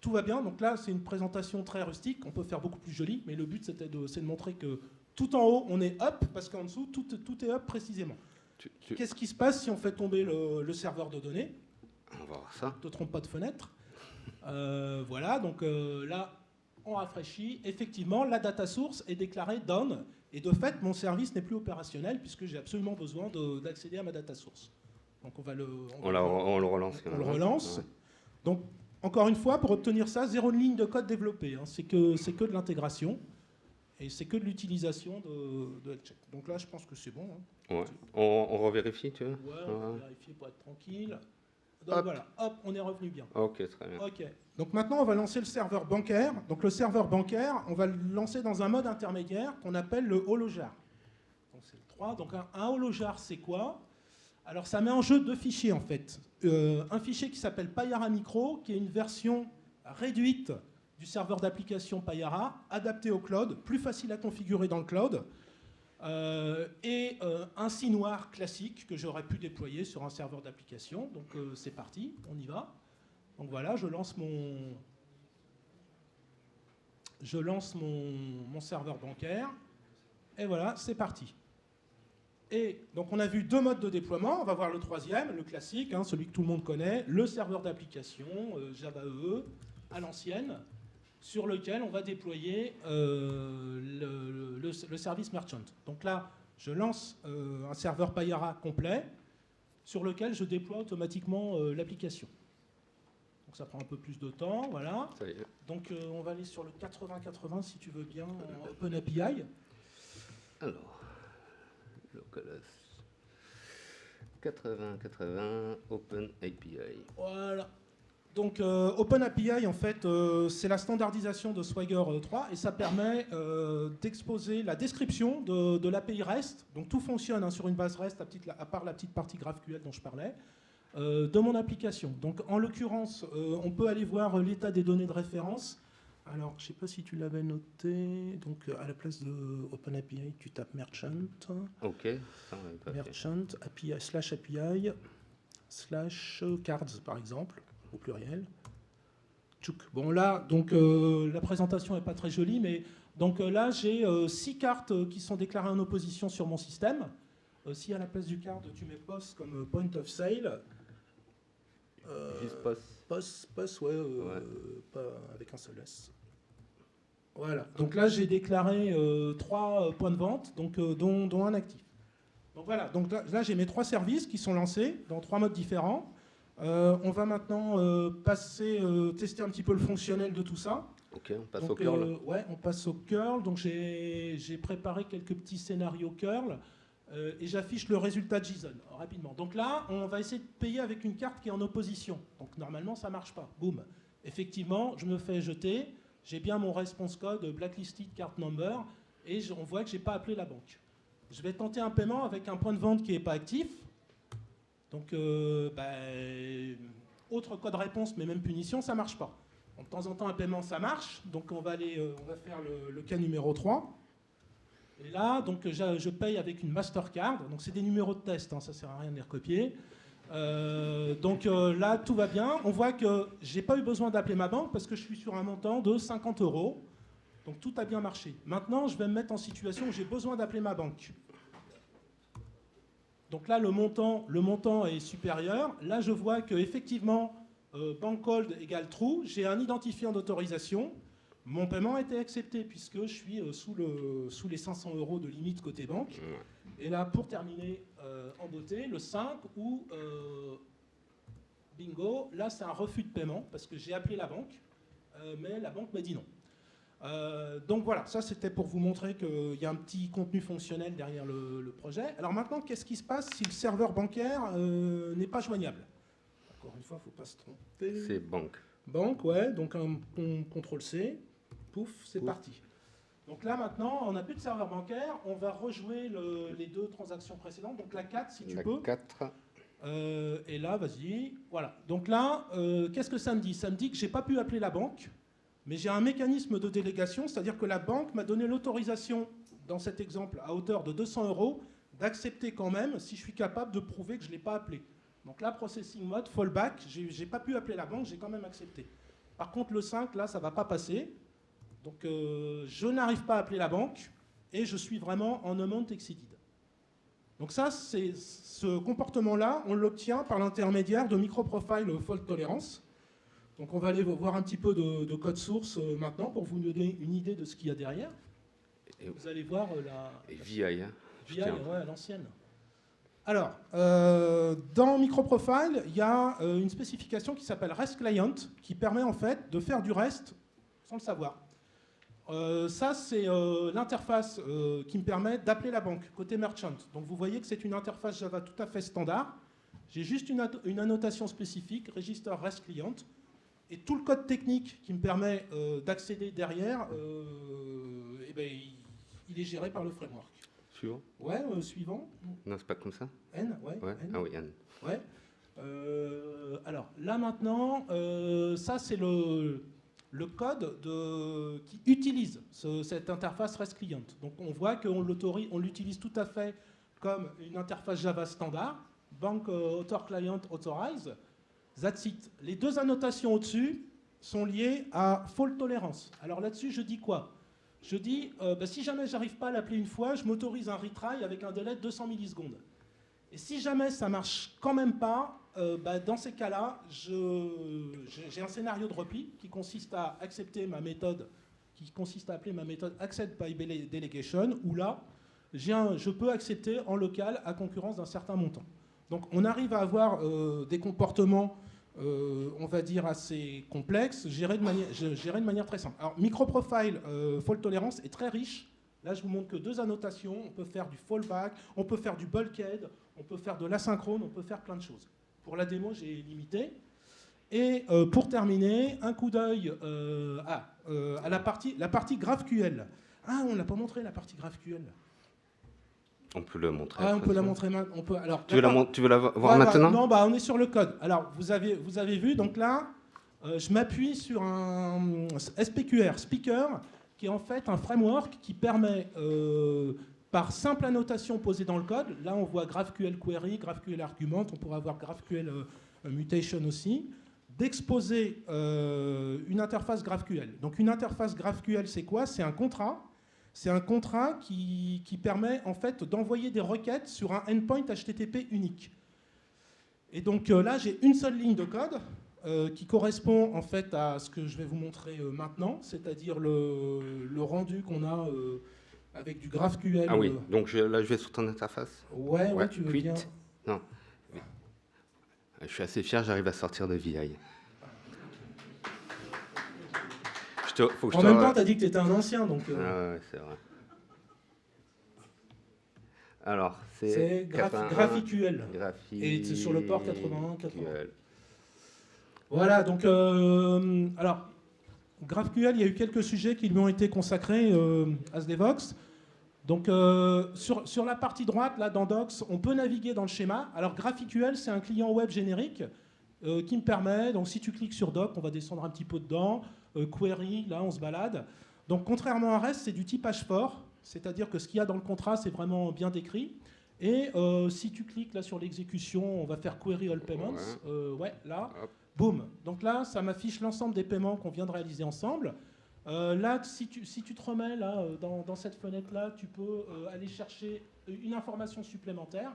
Speaker 1: tout va bien. Donc là, c'est une présentation très rustique. On peut faire beaucoup plus jolie, mais le but, c'est de montrer que tout en haut, on est up, parce qu'en dessous, tout est up précisément. Qu'est-ce qui se passe si on fait tomber le serveur de données?
Speaker 2: On va voir ça.
Speaker 1: Ne te trompe pas de fenêtre. Voilà, donc là, on rafraîchit. Effectivement, la data source est déclarée down. Et de fait, mon service n'est plus opérationnel puisque j'ai absolument besoin d'accéder à ma data source. Donc on le relance. On le relance. Ouais. Donc, encore une fois, pour obtenir ça, 0 ligne de code développé. Hein. C'est que de l'intégration. Et c'est que de l'utilisation de HealthCheck. Donc là, je pense que c'est bon. Hein.
Speaker 2: Ouais. On revérifie, tu veux?
Speaker 1: Ouais, on va vérifier pour être tranquille. Donc hop. Voilà, hop, on est revenu bien.
Speaker 2: Ok, très bien.
Speaker 1: Ok. Donc maintenant, on va lancer le serveur bancaire. Donc le serveur bancaire, on va le lancer dans un mode intermédiaire qu'on appelle le holojar. Donc c'est le 3. Donc un holojar, c'est quoi? Alors ça met en jeu deux fichiers en fait. Un fichier qui s'appelle Payara Micro, qui est une version réduite du serveur d'application Payara, adapté au cloud, plus facile à configurer dans le cloud, et un SINoir classique que j'aurais pu déployer sur un serveur d'application. Donc c'est parti, on y va. Donc voilà, je lance mon serveur bancaire, et voilà, c'est parti. Et donc on a vu deux modes de déploiement, on va voir le troisième, le classique, hein, celui que tout le monde connaît, le serveur d'application, Java EE, à l'ancienne, sur lequel on va déployer le service merchant. Donc là, je lance un serveur Payara complet, sur lequel je déploie automatiquement l'application. Donc ça prend un peu plus de temps, voilà.
Speaker 2: Ça y est.
Speaker 1: Donc on va aller sur le 8080 si tu veux bien, en OpenAPI.
Speaker 2: Alors, localhost 8080 OpenAPI.
Speaker 1: Voilà. Donc OpenAPI, en fait, c'est la standardisation de Swagger 3 et ça permet d'exposer la description de l'API REST. Donc tout fonctionne hein, sur une base REST, à part la petite partie GraphQL dont je parlais, de mon application. Donc en l'occurrence, on peut aller voir l'état des données de référence. Alors, je ne sais pas si tu l'avais noté. Donc à la place de OpenAPI, tu tapes Merchant.
Speaker 2: Ok, ça on l'avait pas
Speaker 1: Merchant, API, /API, /cards par exemple. Au pluriel. Tchouk. Bon là, donc la présentation n'est pas très jolie, mais donc là j'ai 6 cartes qui sont déclarées en opposition sur mon système. Si à la place du card tu mets POS comme point of sale,
Speaker 2: juste POS.
Speaker 1: POS, ouais, pas avec un seul S. Voilà. Donc là j'ai déclaré 3 points de vente, donc dont un actif. Donc voilà, donc là j'ai mes 3 services qui sont lancés dans 3 modes différents. On va maintenant tester un petit peu le fonctionnel de tout ça.
Speaker 2: Ok, on passe
Speaker 1: Donc,
Speaker 2: au curl.
Speaker 1: ouais, on passe au curl. Donc j'ai préparé quelques petits scénarios curl et j'affiche le résultat de JSON rapidement. Donc là, on va essayer de payer avec une carte qui est en opposition. Donc normalement, ça marche pas. Boum. Effectivement, je me fais jeter. J'ai bien mon response code blacklisted card number et on voit que j'ai pas appelé la banque. Je vais tenter un paiement avec un point de vente qui n'est pas actif. Donc, autre code réponse, mais même punition, ça ne marche pas. Donc, de temps en temps, un paiement, ça marche. Donc, on va faire le cas numéro 3. Et là, donc, je paye avec une Mastercard. Donc, c'est des numéros de test, hein, ça ne sert à rien de les recopier. Là, tout va bien. On voit que je n'ai pas eu besoin d'appeler ma banque parce que je suis sur un montant de 50 €. Donc, tout a bien marché. Maintenant, je vais me mettre en situation où j'ai besoin d'appeler ma banque. Donc là, le montant est supérieur. Là, je vois qu'effectivement, bankhold égale true. J'ai un identifiant d'autorisation. Mon paiement a été accepté puisque je suis sous les 500 € de limite côté banque. Et là, pour terminer en beauté, le 5 où, bingo, là, c'est un refus de paiement parce que j'ai appelé la banque, mais la banque m'a dit non. Donc voilà, ça c'était pour vous montrer qu'il y a un petit contenu fonctionnel derrière le projet. Alors maintenant, qu'est-ce qui se passe si le serveur bancaire n'est pas joignable? Encore une fois, il ne faut pas se tromper.
Speaker 2: C'est banque.
Speaker 1: Banque, ouais, donc un CTRL-C, pouf, c'est parti. Donc là maintenant, on n'a plus de serveur bancaire, on va rejouer les 2 transactions précédentes, donc la 4 si tu peux.
Speaker 2: 4.
Speaker 1: Et là, vas-y, voilà. Donc là, qu'est-ce que ça me dit? Ça me dit que je n'ai pas pu appeler la banque. Mais j'ai un mécanisme de délégation, c'est-à-dire que la banque m'a donné l'autorisation, dans cet exemple, à hauteur de 200 €, d'accepter quand même si je suis capable de prouver que je ne l'ai pas appelé. Donc là, processing mode, fallback, je n'ai pas pu appeler la banque, j'ai quand même accepté. Par contre, le 5, là, ça ne va pas passer. Donc je n'arrive pas à appeler la banque et je suis vraiment en amount exceeded. Donc ça, ce comportement-là, on l'obtient par l'intermédiaire de microprofile fault tolerance. Donc on va aller voir un petit peu de code source maintenant pour vous donner une idée de ce qu'il y a derrière. Et vous allez voir
Speaker 2: Et VI, hein,
Speaker 1: VI, ouais, l'ancienne. Alors, dans MicroProfile, il y a une spécification qui s'appelle REST Client, qui permet en fait de faire du REST sans le savoir. Ça, c'est l'interface qui me permet d'appeler la banque, côté merchant. Donc vous voyez que c'est une interface Java tout à fait standard. J'ai juste une annotation spécifique, register REST Client. Et tout le code technique qui me permet d'accéder derrière, il est géré par le framework.
Speaker 2: Suivant.
Speaker 1: Ouais, suivant.
Speaker 2: Non, c'est pas comme ça.
Speaker 1: N, ouais. N.
Speaker 2: Ah oui, N.
Speaker 1: Ouais. Alors là maintenant, ça c'est le code qui utilise cette interface REST Client. Donc on voit qu'on l'utilise tout à fait comme une interface Java standard, Bank Author Client Authorize. That's it. Les 2 annotations au-dessus sont liées à fault tolerance. Alors là-dessus, je dis quoi? Je dis, si jamais j'arrive pas à l'appeler une fois, je m'autorise un retry avec un délai de 200 millisecondes. Et si jamais ça marche quand même pas, dans ces cas-là, j'ai un scénario de repli qui consiste à accepter ma méthode, qui consiste à appeler ma méthode accept by delegation, où là, je peux accepter en local à concurrence d'un certain montant. Donc on arrive à avoir des comportements, on va dire, assez complexes, gérés de manière très simple. Alors MicroProfile fault tolerance est très riche. Là, je vous montre que 2 annotations. On peut faire du fallback, on peut faire du bulkhead, on peut faire de l'asynchrone, on peut faire plein de choses. Pour la démo, j'ai limité. Et pour terminer, un coup d'œil à la partie GraphQL. Ah, on n'a pas montré la partie GraphQL.
Speaker 2: On peut le montrer.
Speaker 1: Ah, on peut la montrer maintenant. Alors,
Speaker 2: tu veux la voir maintenant?
Speaker 1: Non, on est sur le code. Alors, vous avez vu, donc là, je m'appuie sur un SPQR, Speaker, qui est en fait un framework qui permet, par simple annotation posée dans le code, là on voit GraphQL Query, GraphQL Argument, on pourra avoir GraphQL Mutation aussi, d'exposer une interface GraphQL. Donc une interface GraphQL, c'est quoi? C'est un contrat. C'est un contrat qui permet en fait d'envoyer des requêtes sur un endpoint HTTP unique. Et donc là, j'ai une seule ligne de code qui correspond en fait à ce que je vais vous montrer maintenant, c'est-à-dire le rendu qu'on a avec du GraphQL.
Speaker 2: Ah oui, donc là je vais sur ton interface.
Speaker 1: Ouais, tu veux
Speaker 2: Quit.
Speaker 1: bien.
Speaker 2: Non. Je suis assez fier, j'arrive à sortir de VI.
Speaker 1: En même temps, tu as dit que tu étais un ancien, donc...
Speaker 2: Ah ouais, c'est vrai. Alors,
Speaker 1: c'est GraphQL. Et c'est sur le port 81, 80. Voilà, donc... alors, GraphQL, il y a eu quelques sujets qui lui ont été consacrés à SDVox. Donc, sur la partie droite, là, dans Docs, on peut naviguer dans le schéma. Alors, GraphQL, c'est un client web générique qui me permet, donc si tu cliques sur Doc, on va descendre un petit peu dedans, Query, là, on se balade. Donc, contrairement à REST, c'est du type H4, c'est-à-dire que ce qu'il y a dans le contrat, c'est vraiment bien décrit. Et si tu cliques là sur l'exécution, on va faire Query All Payments. Ouais, là, boum. Donc là, ça m'affiche l'ensemble des paiements qu'on vient de réaliser ensemble. Là, si tu te remets là, dans cette fenêtre-là, tu peux aller chercher une information supplémentaire.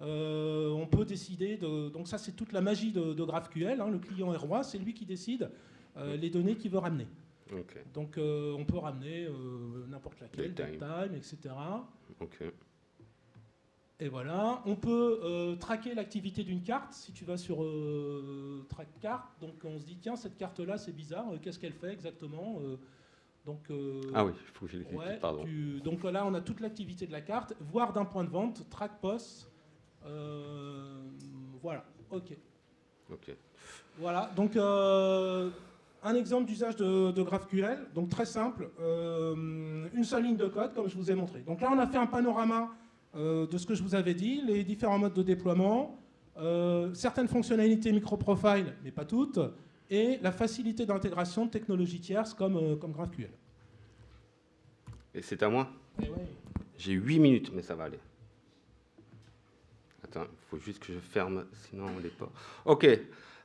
Speaker 1: On peut décider de... Donc ça, c'est toute la magie de GraphQL. Hein, le client est roi, c'est lui qui décide les données qu'il veut ramener. Okay. Donc on peut ramener n'importe laquelle, datetime, etc.
Speaker 2: Okay.
Speaker 1: Et voilà, on peut traquer l'activité d'une carte. Si tu vas sur track carte, donc on se dit tiens, cette carte-là, c'est bizarre, qu'est-ce qu'elle fait exactement
Speaker 2: ah oui, il faut que je l'exécute, pardon.
Speaker 1: Donc là, on a toute l'activité de la carte, voire d'un point de vente, track POS. Voilà, ok. Voilà, donc un exemple d'usage de GraphQL, donc très simple, une seule ligne de code, comme je vous ai montré. Donc là, on a fait un panorama de ce que je vous avais dit, les différents modes de déploiement, certaines fonctionnalités micro-profile, mais pas toutes, et la facilité d'intégration de technologies tierces comme GraphQL.
Speaker 2: Et c'est à moi?
Speaker 1: Ouais.
Speaker 2: J'ai 8 minutes, mais ça va aller. Attends, il faut juste que je ferme, sinon on n'est pas... Ok,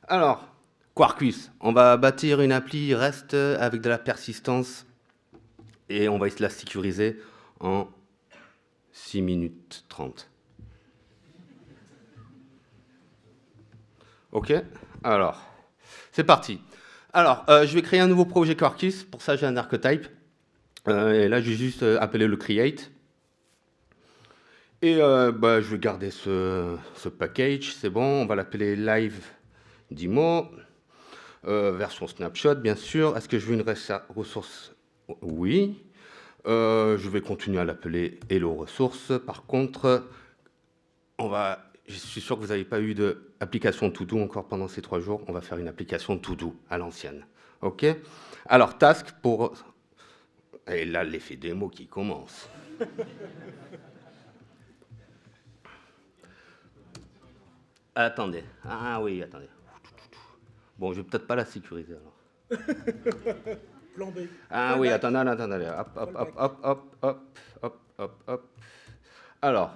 Speaker 2: alors, Quarkus, on va bâtir une appli REST avec de la persistance et on va la sécuriser en 6 minutes 30. Ok, alors, c'est parti. Alors, je vais créer un nouveau projet Quarkus. Pour ça, j'ai un archetype. Et là, j'ai juste appelé le create. Et je vais garder ce package. C'est bon, on va l'appeler live demo. Version snapshot, bien sûr. Est-ce que je veux une ressource? Oui. Je vais continuer à l'appeler hello ressource. Par contre, je suis sûr que vous n'avez pas eu d'application to-do encore pendant ces 3 jours. On va faire une application to-do à l'ancienne. OK? Alors, task pour... Et là, l'effet démo qui commence. Attendez. Ah oui, attendez. Bon, je vais peut-être pas la sécuriser alors.
Speaker 1: Plan B.
Speaker 2: Ah oui, attendez. Hop. Alors,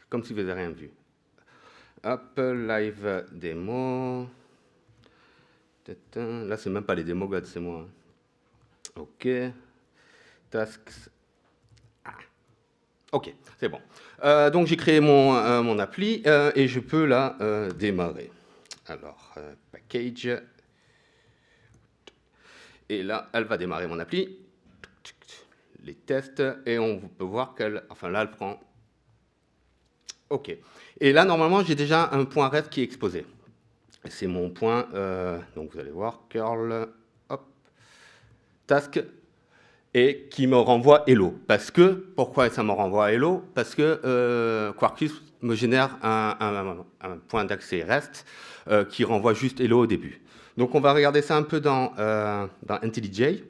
Speaker 2: comme si vous n'avez rien vu. Hop, live démo. Là, c'est même pas les démos God, c'est moi. OK. Tasks. Ah. OK, c'est bon. Donc, j'ai créé mon appli et je peux la démarrer. Alors, package. Et là, elle va démarrer mon appli. Les tests. Et on peut voir qu'elle... Enfin, là, elle prend... OK. Et là, normalement, j'ai déjà un point ref qui est exposé. C'est mon point... donc, vous allez voir, curl... Hop. Task. Et qui me renvoie hello. Parce que... Pourquoi ça me renvoie hello? Parce que Quarkus me génère un point d'accès REST qui renvoie juste hello au début. Donc, on va regarder ça un peu dans IntelliJ.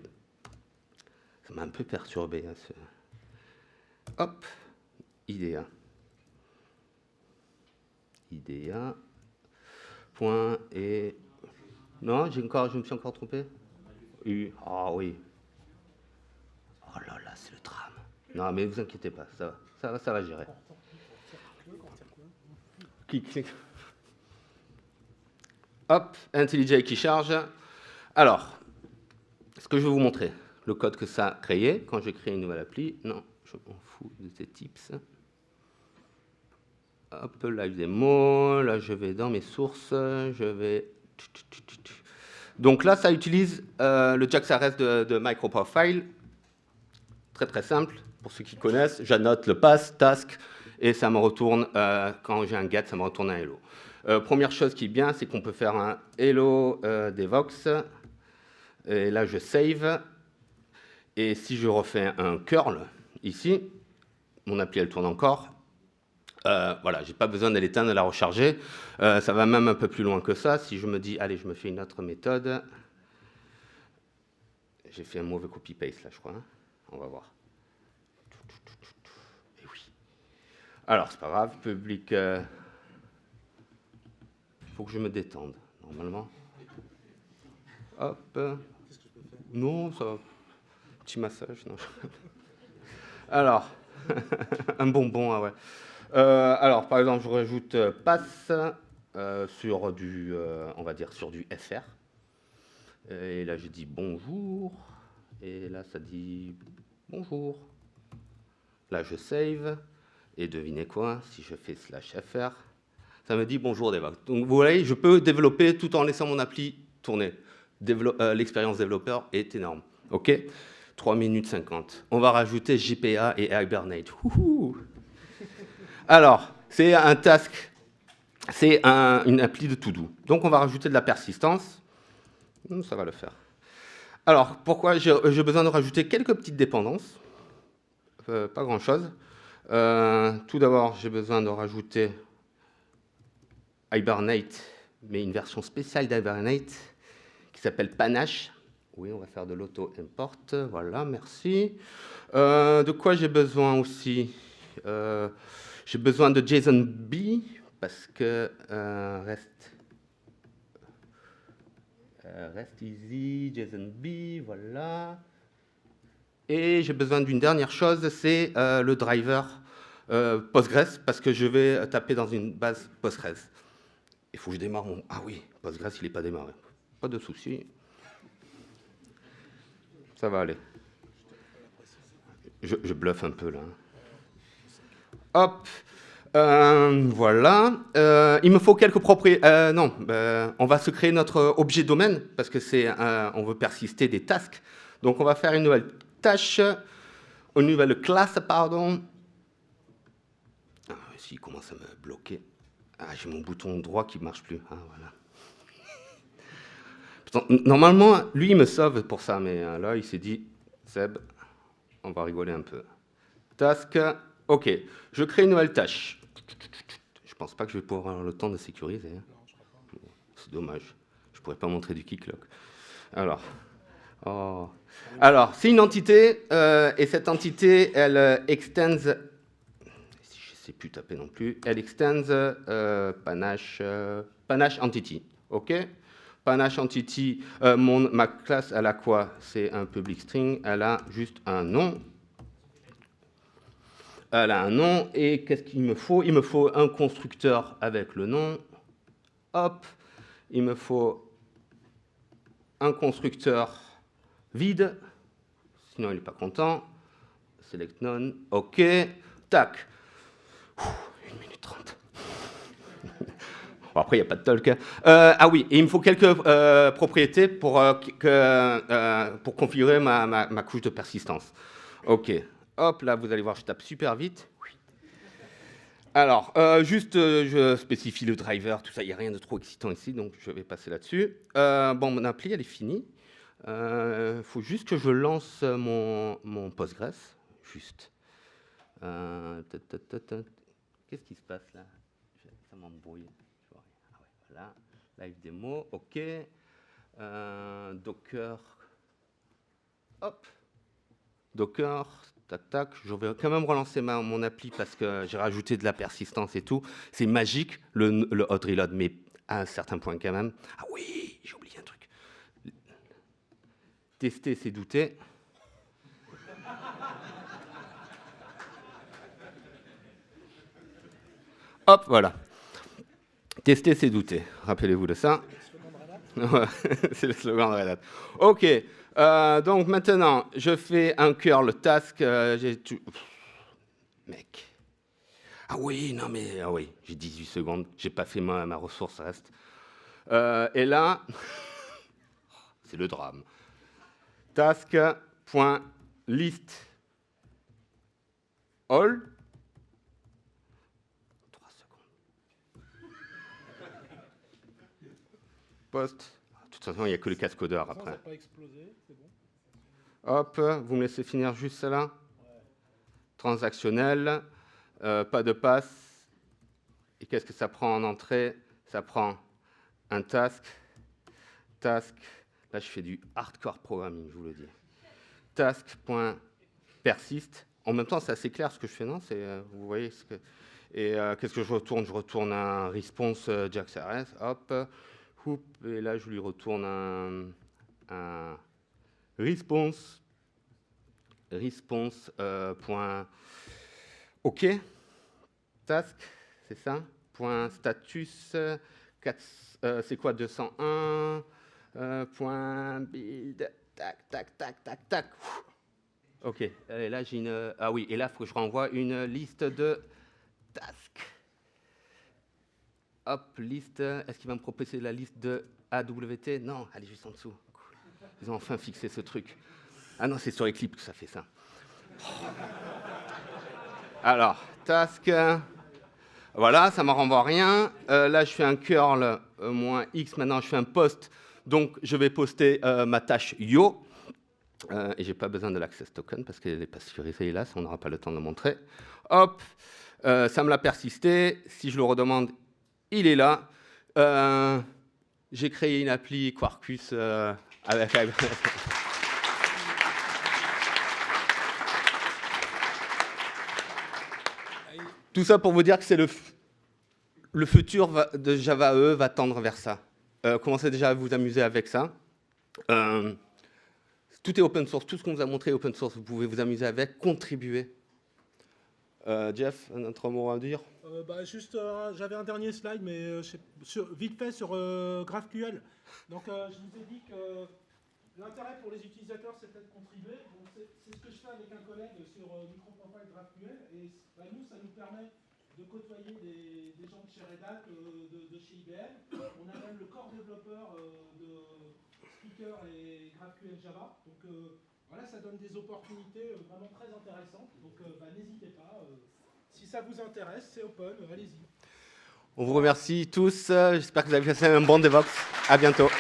Speaker 2: Ça m'a un peu perturbé. Hein, Hop, IDEA. IDEA. Point et... Non, je me suis encore trompé. Ah oui. Oh là là, c'est le drame. Non, mais ne vous inquiétez pas, ça va gérer. Clic. Hop, IntelliJ qui charge. Alors, ce que je vais vous montrer, le code que ça a créé quand je crée une nouvelle appli. Non, je m'en fous de ces tips. Hop, live démo. Là, je vais dans mes sources. Je vais... Donc là, ça utilise le JAX-RS de MicroProfile. très très simple, pour ceux qui connaissent, j'annote le pass, task, et ça me retourne, quand j'ai un get, ça me retourne un hello. Première chose qui est bien, c'est qu'on peut faire un hello devox, et là je save, et si je refais un curl, ici, mon appli elle tourne encore, voilà, j'ai pas besoin de l'éteindre, de la recharger, ça va même un peu plus loin que ça, si je me dis, allez, je me fais une autre méthode, j'ai fait un mauvais copy-paste là, je crois, hein. On va voir. Et oui. Alors, c'est pas grave, public. Il faut que je me détende, normalement. Hop. Non, ça va. Petit massage, non. Alors, un bonbon, ah ouais. Alors, par exemple, je rajoute pass sur du, on va dire, sur du FR. Et là, je dis bonjour. Et là, ça dit bonjour. Là, je save. Et devinez quoi, si je fais /fr, ça me dit bonjour DevOps. Donc, vous voyez, je peux développer tout en laissant mon appli tourner. L'expérience développeur est énorme. OK, 3 minutes 50. On va rajouter JPA et Hibernate. Alors, c'est un task, c'est une appli de to-do. Donc, on va rajouter de la persistance. Ça va le faire. Alors, pourquoi j'ai besoin de rajouter quelques petites dépendances, pas grand-chose. Tout d'abord, j'ai besoin de rajouter Hibernate, mais une version spéciale d'Hibernate qui s'appelle Panache. Oui, on va faire de l'auto-import. Voilà, merci. De quoi j'ai besoin aussi? J'ai besoin de JSON-B parce que rest easy, JSON-B, voilà. Et j'ai besoin d'une dernière chose, c'est le driver Postgres, parce que je vais taper dans une base Postgres. Il faut que je démarre mon... Ah oui, Postgres, il n'est pas démarré. Pas de souci. Ça va aller. Je bluffe un peu, là. Hop. Voilà. Il me faut quelques propriétés. Non, on va se créer notre objet domaine, parce que on veut persister des tasks. Donc, on va faire une nouvelle tâche, une nouvelle classe, pardon. Ah, si, il commence à me bloquer. Ah, j'ai mon bouton droit qui ne marche plus. Ah, voilà. Normalement, lui, il me sauve pour ça, mais là, il s'est dit, Seb, on va rigoler un peu. Task, OK. Je crée une nouvelle tâche. Je pense pas que je vais pouvoir avoir le temps de sécuriser. C'est dommage. Je pourrais pas montrer du kicklock. Alors... Oh. Alors, c'est une entité, et cette entité, elle extends, je ne sais plus taper non plus, elle extends Panache Entity, ok? Panache Entity, ma classe, elle a quoi? C'est un public string, elle a juste un nom. Elle a un nom, et qu'est-ce qu'il me faut? Il me faut un constructeur avec le nom. Hop, il me faut un constructeur vide, sinon il n'est pas content. Select none, OK, tac. 1 minute 30. Bon, après, il n'y a pas de talk. Ah oui, et il me faut quelques propriétés pour configurer ma couche de persistance. OK, hop, là, vous allez voir, je tape super vite. Alors, je spécifie le driver, tout ça, il n'y a rien de trop excitant ici, donc je vais passer là-dessus. Bon, mon appli, elle est finie. Faut juste que je lance mon Postgres, juste. Qu'est-ce qui se passe là? Ça m'embrouille. Ah ouais, voilà. Live démo, OK. Docker. Hop. Docker, tac, tac. Je vais quand même relancer mon appli parce que j'ai rajouté de la persistance et tout. C'est magique, le hot reload, mais à un certain point quand même. Ah oui, j'ai oublié un truc. Tester, c'est douter. Hop, voilà. Tester, c'est douter. Rappelez-vous de ça. C'est le slogan de Red Hat. OK. Donc maintenant, je fais un curl task. Mec. Ah oui, non mais... Ah oui, j'ai 18 secondes. J'ai pas fait ma ressource reste. Et là... C'est le drame. Task.list all. 3 secondes. Post. De toute façon, il n'y a que le cascodeur après.
Speaker 1: Ça n'a pas explosé, c'est bon.
Speaker 2: Hop, vous me laissez finir juste celle-là. Transactionnel, pas de passe. Et qu'est-ce que ça prend en entrée? Ça prend un task. Task. Là, je fais du hardcore programming, je vous le dis. Task.persist. En même temps, c'est assez clair ce que je fais, non? Vous voyez ce que... Et qu'est-ce que je retourne? Je retourne un response JAX-RS. Hop. Et là, je lui retourne un response. Point OK. Task, c'est ça. Point status. C'est quoi 201 point build. Tac, tac, tac, tac, tac. OK. Et là, j'ai une... Ah oui, et là, il faut que je renvoie une liste de tasks. Hop, liste. Est-ce qu'il va me proposer la liste de AWT? Non, elle est juste en dessous. Cool. Ils ont enfin fixé ce truc. Ah non, c'est sur Eclipse que ça fait ça. Alors, task. Voilà, ça ne me renvoie rien. Là, je fais un curl moins X. Maintenant, je fais un post. Donc, je vais poster ma tâche Yo. Et je n'ai pas besoin de l'access token parce qu'elle n'est pas sécurisée, hélas. On n'aura pas le temps de montrer. Hop, ça me l'a persisté. Si je le redemande, il est là. J'ai créé une appli Quarkus avec... Tout ça pour vous dire que c'est le futur de Java EE va tendre vers ça. Commencez déjà à vous amuser avec ça. Tout est open source, tout ce qu'on vous a montré est open source. Vous pouvez vous amuser avec, contribuer. Jeff, un autre mot à dire?
Speaker 1: Juste, j'avais un dernier slide, mais vite fait sur GraphQL. Donc, je vous ai dit que l'intérêt pour les utilisateurs, c'est peut-être contribuer. Donc, c'est ce que je fais avec un collègue sur MicroProfile GraphQL. Et nous, ça nous permet de côtoyer des gens de chez Red Hat, de chez IBM. On a même le corps développeur de Speaker et GraphQL Java. Donc, voilà, ça donne des opportunités vraiment très intéressantes. Donc, n'hésitez pas. Si ça vous intéresse, c'est open, allez-y.
Speaker 2: On vous remercie tous. J'espère que vous avez passé un bon DevOps. À bientôt.